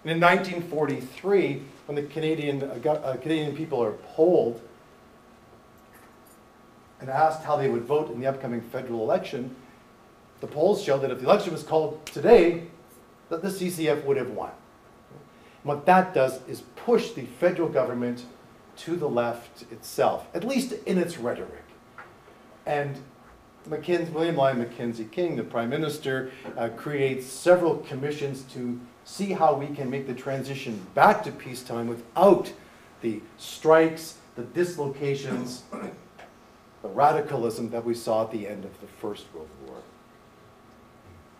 And in 1943, when the Canadian people are polled and asked how they would vote in the upcoming federal election, the polls showed that if the election was called today, that the CCF would have won. And what that does is push the federal government to the left itself, at least in its rhetoric. And William Lyon Mackenzie King, the Prime Minister, creates several commissions to see how we can make the transition back to peacetime without the strikes, the dislocations, the radicalism that we saw at the end of the First World War.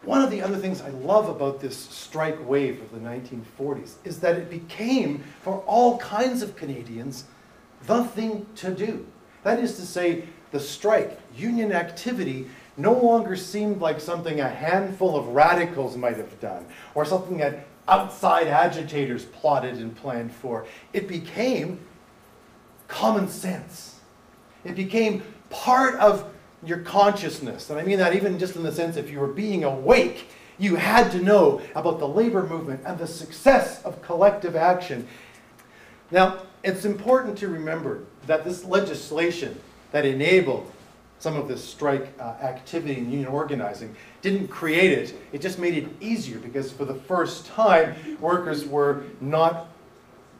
One of the other things I love about this strike wave of the 1940s is that it became, for all kinds of Canadians, the thing to do. That is to say, the strike, union activity, no longer seemed like something a handful of radicals might have done, or something that outside agitators plotted and planned for. It became common sense. It became part of your consciousness. And I mean that even just in the sense if you were being awake, you had to know about the labor movement and the success of collective action. Now, it's important to remember that this legislation that enabled some of this strike activity and union organizing didn't create it. It just made it easier because for the first time, workers were not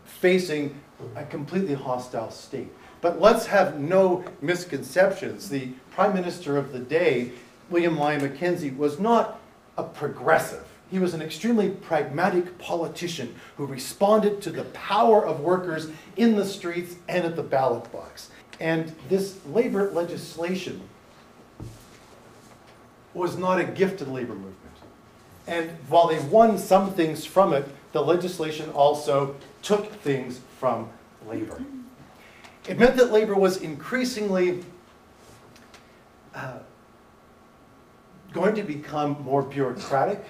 facing a completely hostile state. But let's have no misconceptions. The Prime Minister of the day, William Lyon Mackenzie, was not a progressive. He was an extremely pragmatic politician who responded to the power of workers in the streets and at the ballot box. And this labor legislation was not a gift to the labor movement. And while they won some things from it, the legislation also took things from labor. It meant that labor was increasingly going to become more bureaucratic.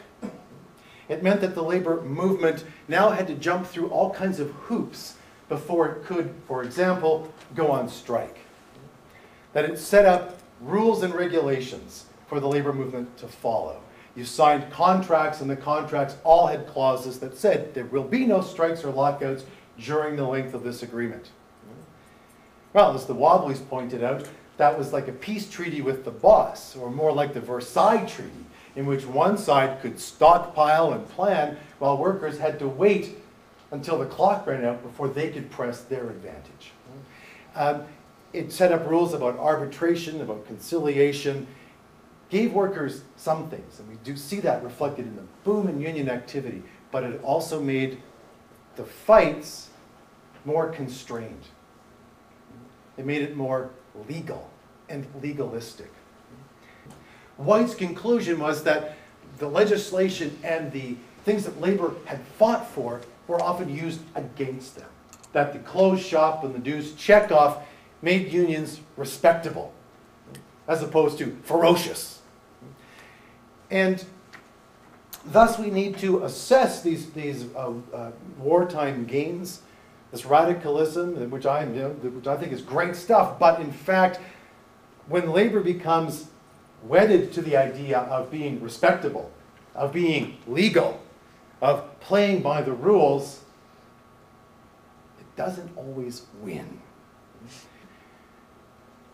It meant that the labor movement now had to jump through all kinds of hoops before it could, for example, go on strike. That it set up rules and regulations for the labor movement to follow. You signed contracts, and the contracts all had clauses that said there will be no strikes or lockouts during the length of this agreement. Well, as the Wobblies pointed out, that was like a peace treaty with the boss, or more like the Versailles Treaty, in which one side could stockpile and plan while workers had to wait until the clock ran out before they could press their advantage. It set up rules about arbitration, about conciliation, gave workers some things, and we do see that reflected in the boom in union activity, but it also made the fights more constrained. It made it more legal and legalistic. White's conclusion was that the legislation and the things that labor had fought for were often used against them. That the closed shop and the dues checkoff made unions respectable, as opposed to ferocious. And thus we need to assess these wartime gains, this radicalism, which I think is great stuff, but in fact, when labor becomes wedded to the idea of being respectable, of being legal, of playing by the rules, it doesn't always win.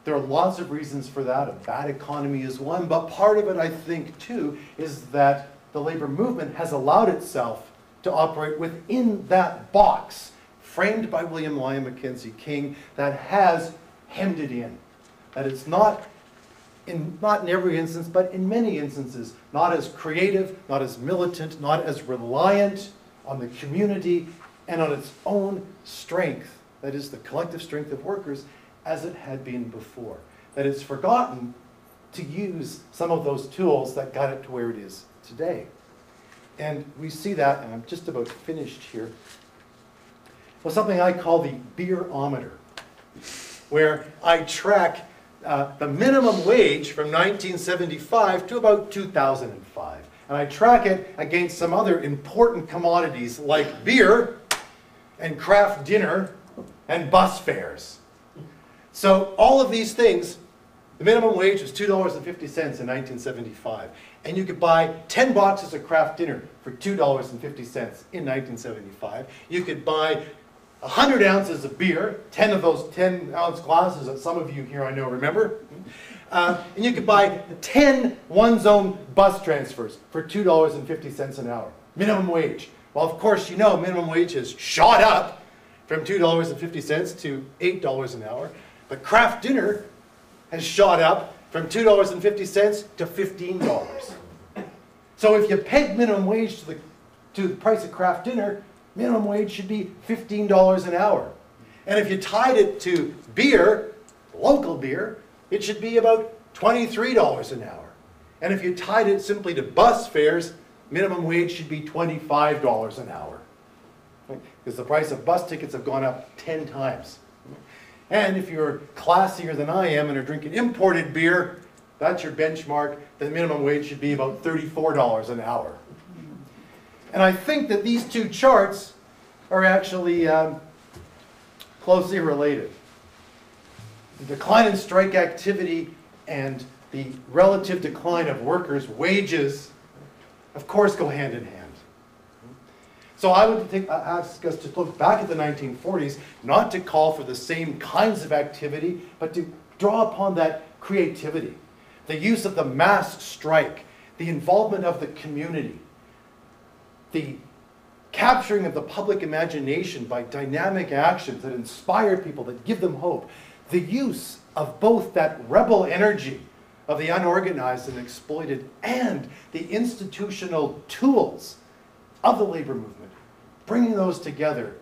There are lots of reasons for that. A bad economy is one, but part of it, I think, too, is that the labor movement has allowed itself to operate within that box framed by William Lyon Mackenzie King that has hemmed it in. That it's not in every instance, but in many instances, not as creative, not as militant, not as reliant on the community and on its own strength, that is the collective strength of workers, as it had been before. That it's forgotten to use some of those tools that got it to where it is today. And we see that, and I'm just about finished here, with something I call the beerometer, where I track the minimum wage from 1975 to about 2005. And I track it against some other important commodities like beer and craft dinner and bus fares. So all of these things, the minimum wage was $2.50 in 1975. and you could buy 10 boxes of Kraft Dinner for $2.50 in 1975. You could buy 100 ounces of beer, 10 of those 10-ounce glasses that some of you here I know remember. And you could buy 10 one-zone bus transfers for $2.50 an hour. Minimum wage. Well, of course, you know minimum wage has shot up from $2.50 to $8 an hour. But Kraft Dinner has shot up from $2.50 to $15. So if you peg minimum wage to the price of Kraft Dinner, minimum wage should be $15 an hour. And if you tied it to beer, local beer, it should be about $23 an hour. And if you tied it simply to bus fares, minimum wage should be $25 an hour. Because the price of bus tickets have gone up 10 times. And if you're classier than I am and are drinking imported beer, that's your benchmark, the minimum wage should be about $34 an hour. And I think that these two charts are actually closely related. The decline in strike activity and the relative decline of workers' wages, of course, go hand in hand. So I would ask us to look back at the 1940s, not to call for the same kinds of activity, but to draw upon that creativity, the use of the mass strike, the involvement of the community, the capturing of the public imagination by dynamic actions that inspire people, that give them hope, the use of both that rebel energy of the unorganized and exploited and the institutional tools of the labor movement, bringing those together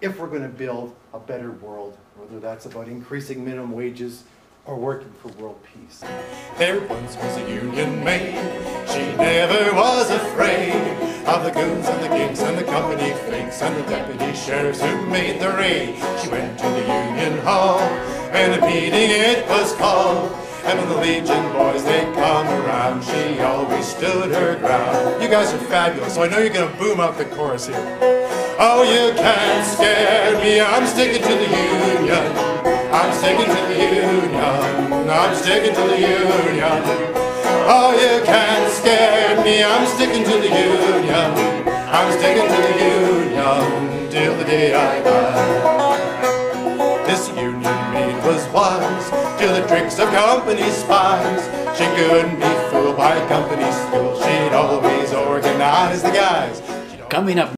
if we're going to build a better world, whether that's about increasing minimum wages or working for world peace. There once was a union maid, she never was afraid of the goons and the ginks and the company fakes and the deputy sheriffs who made the raid. She went to the union hall and a meeting it was called. And when the Legion boys, they come around, she always stood her ground. You guys are fabulous, so I know you're going to boom out the chorus here. Oh, you can't scare me, I'm sticking to the union. I'm sticking to the union. I'm sticking to the union. Oh, you can't scare me, I'm sticking to the union. I'm sticking to the union till the day I die. This union maid was wise to the tricks of company spies. She couldn't be fooled by company schools. She'd always organize the guys. Coming up